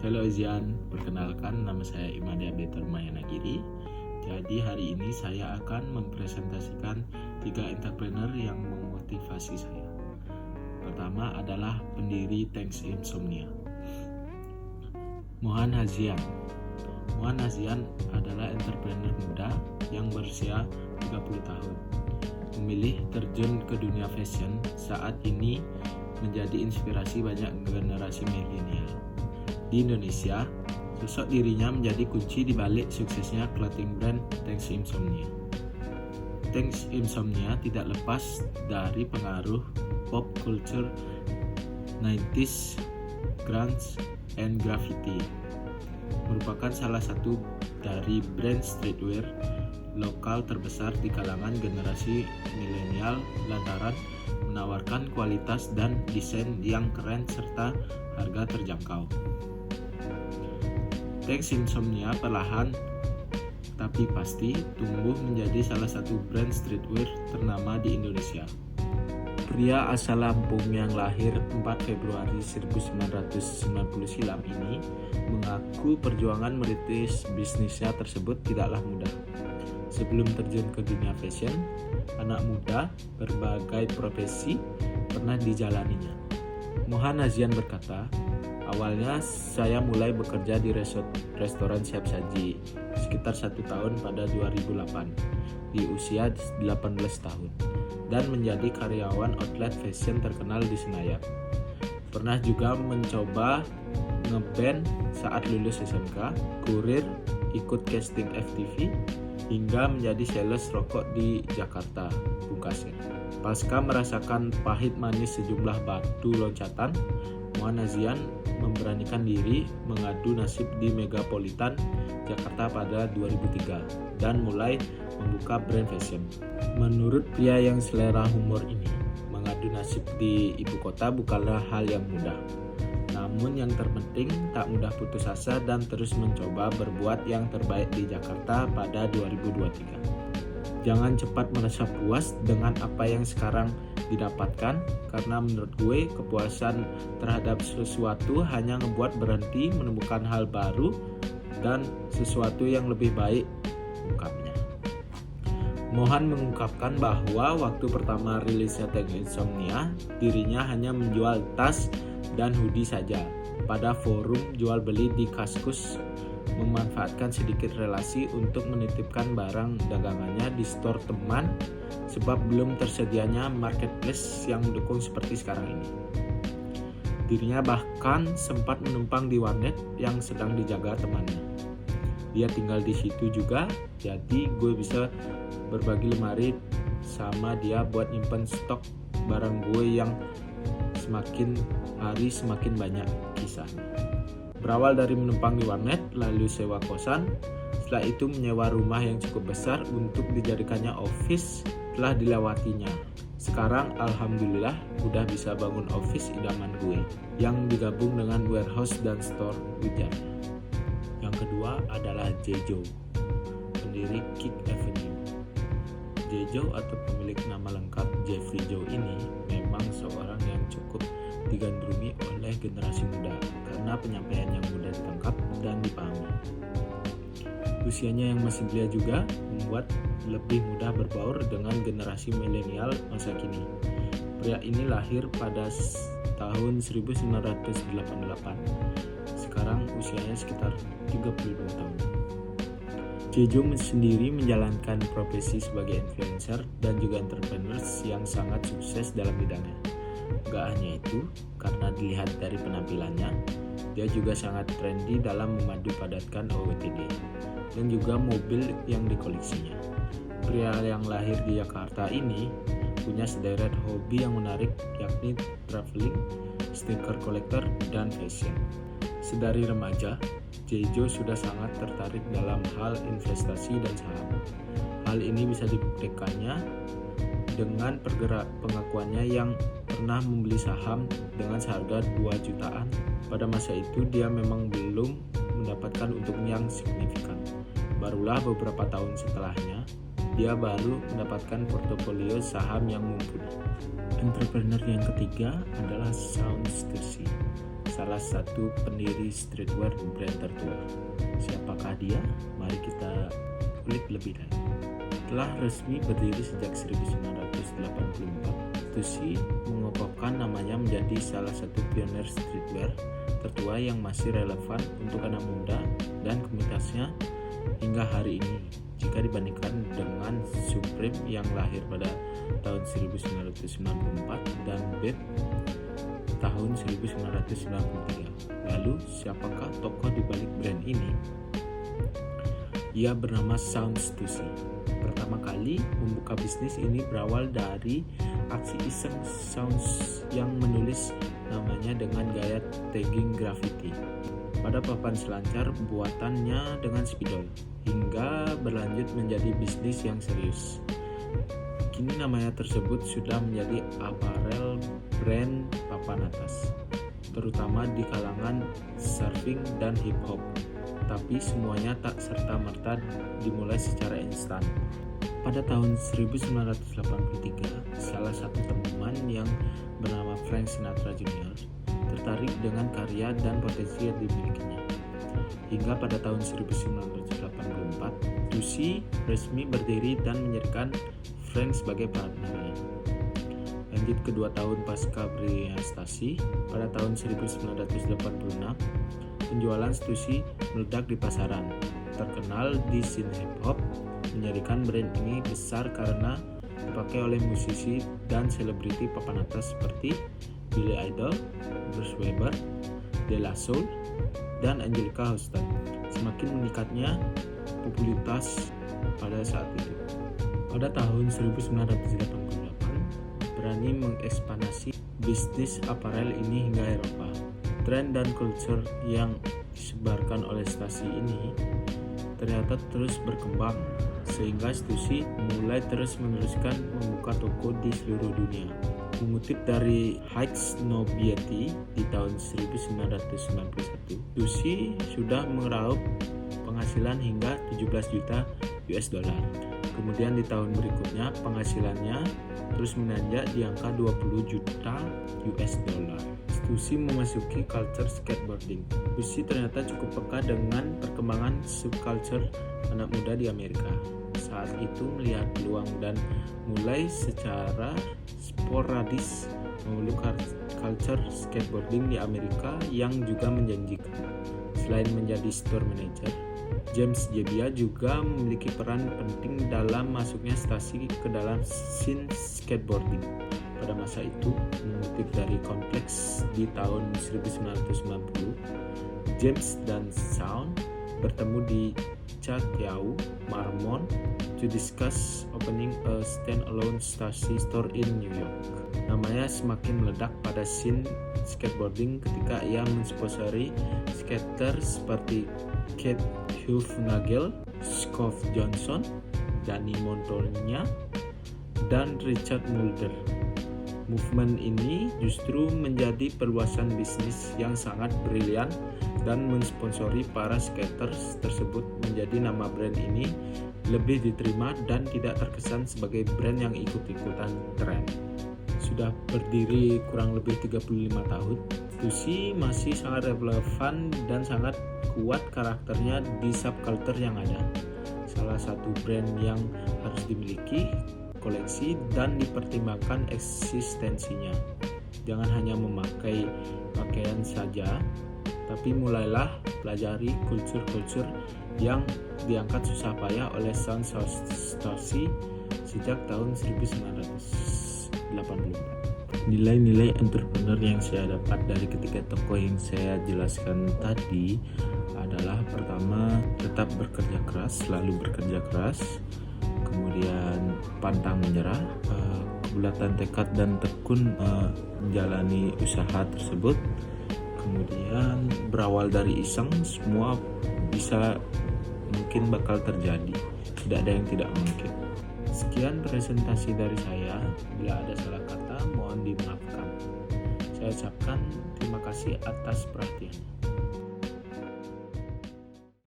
Halo Zian, perkenalkan nama saya Imade Abdetar Mayanagiri. Jadi hari ini saya akan mempresentasikan 3 entrepreneur yang memotivasi saya. Pertama adalah pendiri Thanks Insomnia, Mohan Hazian. Mohan Hazian adalah entrepreneur muda yang berusia 30 tahun. Memilih terjun ke dunia fashion saat ini menjadi inspirasi banyak generasi milenial. Di Indonesia, sosok dirinya menjadi kunci di balik suksesnya clothing brand Thanks Insomnia. Thanks Insomnia tidak lepas dari pengaruh pop culture 90s, grunge, and graffiti. Merupakan salah satu dari brand streetwear lokal terbesar di kalangan generasi milenial lantaran menawarkan kualitas dan desain yang keren serta harga terjangkau. Thanks Insomnia perlahan tapi pasti tumbuh menjadi salah satu brand streetwear ternama di Indonesia. Pria asal Lampung yang lahir 4 Februari 1990 silam ini mengaku perjuangan merintis bisnisnya tersebut tidaklah mudah. Sebelum terjun ke dunia fashion, anak muda berbagai profesi pernah dijalaninya. Mohan Hazian berkata, awalnya saya mulai bekerja di restoran siap saji sekitar 1 tahun pada 2008 di usia 18 tahun dan menjadi karyawan outlet fashion terkenal di Senayan. Pernah juga mencoba ngeband saat lulus SMK, kurir, ikut casting FTV, hingga menjadi sales rokok di Jakarta, Bukasir. Pasca merasakan pahit manis sejumlah batu loncatan, Mohan Hazian memberanikan diri mengadu nasib di Megapolitan Jakarta pada 2003 dan mulai membuka brand fashion. Menurut pria yang selera humor ini, mengadu nasib di ibu kota bukanlah hal yang mudah. Namun yang terpenting tak mudah putus asa dan terus mencoba berbuat yang terbaik di Jakarta pada 2023. Jangan cepat merasa puas dengan apa yang sekarang didapatkan, karena menurut gue kepuasan terhadap sesuatu hanya ngebuat berhenti menemukan hal baru dan sesuatu yang lebih baik, ungkapnya. Mohan mengungkapkan bahwa waktu pertama rilisnya Thanks Insomnia, dirinya hanya menjual tas dan hoodie saja pada forum jual beli di Kaskus, memanfaatkan sedikit relasi untuk menitipkan barang dagangannya di store teman sebab belum tersedianya marketplace yang mendukung seperti sekarang ini. Dirinya bahkan sempat menumpang di warnet yang sedang dijaga temannya. Dia tinggal di situ juga, jadi gue bisa berbagi lemari sama dia buat nyimpen stok barang gue yang semakin hari semakin banyak kisahnya. Berawal dari menumpang di warnet, lalu sewa kosan, setelah itu menyewa rumah yang cukup besar untuk dijadikannya office telah dilewatinya. Sekarang alhamdulillah udah bisa bangun office idaman gue yang digabung dengan warehouse dan store ujarnya. Yang kedua adalah Jejo, pendiri Kick Avenue. Jejo atau pemilik nama lengkap Jeffrey Joe ini memang seorang yang cukup digandrungi oleh generasi muda karena penyampaian yang mudah ditangkap dan dipahami. Usianya yang masih belia juga membuat lebih mudah berbaur dengan generasi milenial masa kini. Pria ini lahir pada tahun 1988. Sekarang usianya sekitar 32 tahun. Jejo sendiri menjalankan profesi sebagai influencer dan juga entrepreneurs yang sangat sukses dalam bidangnya. Gak hanya itu, karena dilihat dari penampilannya, dia juga sangat trendy dalam memadu padatkan OOTD dan juga mobil yang dikoleksinya. Pria yang lahir di Jakarta ini punya sederet hobi yang menarik, yakni traveling, stiker kolektor, dan fashion. Sedari remaja, Jejo sudah sangat tertarik dalam hal investasi dan saham. Hal ini bisa dibuktikannya dengan pengakuannya yang pernah membeli saham dengan seharga 2 jutaan. Pada masa itu dia memang belum mendapatkan untung yang signifikan. Barulah beberapa tahun setelahnya, dia baru mendapatkan portofolio saham yang mumpuni. Entrepreneur yang ketiga adalah Shawn Stussy. salah satu pendiri streetwear brand tertua. Siapakah dia? Mari kita kulik lebih dalam. Telah resmi berdiri sejak 1984, Stussy mengokohkan namanya menjadi salah satu pionir streetwear tertua yang masih relevan untuk anak muda dan komunitasnya hingga hari ini jika dibandingkan dengan Supreme yang lahir pada tahun 1994 dan Bape tahun 1993. Lalu siapakah tokoh di balik brand ini? Ia bernama Shaun Stussy. Pertama kali membuka bisnis ini berawal dari aksi iseng Shaun yang menulis namanya dengan gaya tagging graffiti pada papan selancar buatannya dengan spidol, hingga berlanjut menjadi bisnis yang serius. Kini namanya tersebut sudah menjadi apparel brand papan atas, terutama di kalangan surfing dan hip hop. Tapi semuanya tak serta-merta dimulai secara instan. Pada tahun 1983, salah satu teman yang bernama Frank Sinatra Jr. tertarik dengan karya dan potensi yang dimilikinya. Hingga pada tahun 1984, Stussy resmi berdiri dan menjadikan Frank sebagai partnernya. Lanjut kedua tahun pasca berprestasi, pada tahun 1986, penjualan Stussy meledak di pasaran. Terkenal di scene hip hop, menjadikan brand ini besar karena dipakai oleh musisi dan selebriti papan atas seperti Billy Idol, Bruce Weber, De La Soul, dan Angelica Houston. Semakin meningkatnya popularitas pada saat itu. Pada tahun 1988, berani mengekspansi bisnis aparel ini hingga Eropa. Tren dan kultur yang disebarkan oleh stasi ini ternyata terus berkembang, sehingga Stussy mulai terus-meneruskan membuka toko di seluruh dunia. Mengutip dari Higgs Nobiety di tahun 1991, Stussy sudah meraup penghasilan hingga 17 juta US dollar. Kemudian di tahun berikutnya penghasilannya terus menanjak di angka 20 juta US dollar. Stussy memasuki culture skateboarding. Stussy ternyata cukup peka dengan perkembangan subculture anak muda di Amerika. Saat itu melihat peluang dan mulai secara sporadis memeluk culture skateboarding di Amerika yang juga menjanjikan. Selain menjadi store manager, James Jebbia juga memiliki peran penting dalam masuknya Stussy ke dalam scene skateboarding. Pada masa itu, mengutip dari Complex di tahun 1990, James dan Shaun bertemu di Chateau Marmont to discuss opening a stand-alone Stussy store in New York. Namanya semakin meledak pada scene skateboarding ketika ia mensponsori skater seperti Kate Hufnagel, Scott Johnson, Danny Montoya, dan Richard Mulder. Movement ini justru menjadi perluasan bisnis yang sangat brilian dan mensponsori para skaters tersebut menjadi nama brand ini lebih diterima dan tidak terkesan sebagai brand yang ikut-ikutan tren. Sudah berdiri kurang lebih 35 tahun, Stussy masih sangat relevan dan sangat kuat karakternya di subculture yang ada. Salah satu brand yang harus dimiliki, koleksi, dan dipertimbangkan eksistensinya. Jangan hanya memakai pakaian saja, tapi mulailah pelajari kultur-kultur yang diangkat susah payah oleh Shaun Stussy sejak tahun 1984. Nilai-nilai entrepreneur yang saya dapat dari ketiga tokoh yang saya jelaskan tadi adalah: pertama, tetap bekerja keras, selalu bekerja keras. Kemudian pantang menyerah, kebulatan tekad dan tekun menjalani usaha tersebut. Kemudian berawal dari iseng, semua bisa mungkin bakal terjadi, tidak ada yang tidak mungkin. Sekian presentasi dari saya. Bila ada salah kata, mohon dimaafkan. Saya ucapkan terima kasih atas perhatiannya.